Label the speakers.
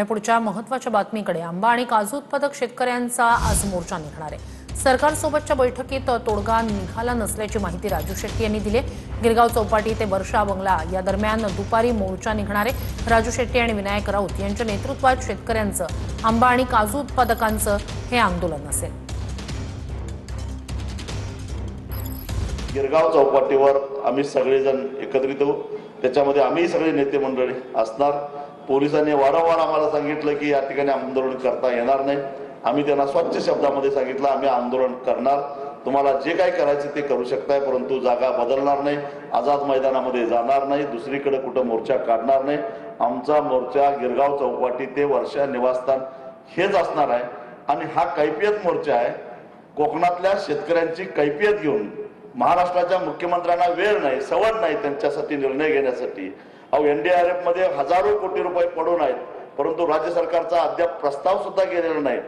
Speaker 1: पुढच्या महत्त्वाच्या बातमीकडे आंबा आणि काजू उत्पादक शेतकऱ्यांचा आज मोर्चा निघणार आहे। सरकारसोबतच्या बैठकीत तोडगा निघाला नसल्याची माहिती राजू शेट्टी यांनी दिली। गिरगाव चौपाटी ते वर्षा बंगला या दरम्यान दुपारी मोर्चा निघणार आहे। राजू शेट्टी आणि विनायक राऊत यांच्या नेतृत्वात शेतकऱ्यांचं आंबा आणि काजू उत्पादकांचं हे आंदोलन असेल।
Speaker 2: गिरगाव चौपाटीवर आम्ही सगळेजण एकत्रित होऊ, त्याच्यामध्ये आम्ही सगळे नेते मंडळी असणार। पोलिसांनी वारंवार आम्हाला सांगितलं की या ठिकाणी आंदोलन करता येणार नाही। आम्ही त्यांना स्वच्छ शब्दामध्ये सांगितलं आम्ही आंदोलन करणार, तुम्हाला जे काही करायचं ते करू शकताय, परंतु जागा बदलणार नाही, आझाद मैदानामध्ये जाणार नाही, दुसरीकडे कुठं मोर्चा काढणार नाही। आमचा मोर्चा गिरगाव चौपाटी ते वर्षा निवासस्थान हेच असणार आहे आणि हा कैफियत मोर्चा आहे। कोकणातल्या शेतकऱ्यांची कैफियत घेऊन महाराष्ट्राच्या मुख्यमंत्र्यांना वेळ नाही, सवड नाही त्यांच्यासाठी निर्णय घेण्यासाठी। NDRF मध्ये हजारो कोटी रुपये पडून आहेत, परंतु राज्य सरकारचा अद्याप प्रस्ताव सुद्धा गेलेला नाही।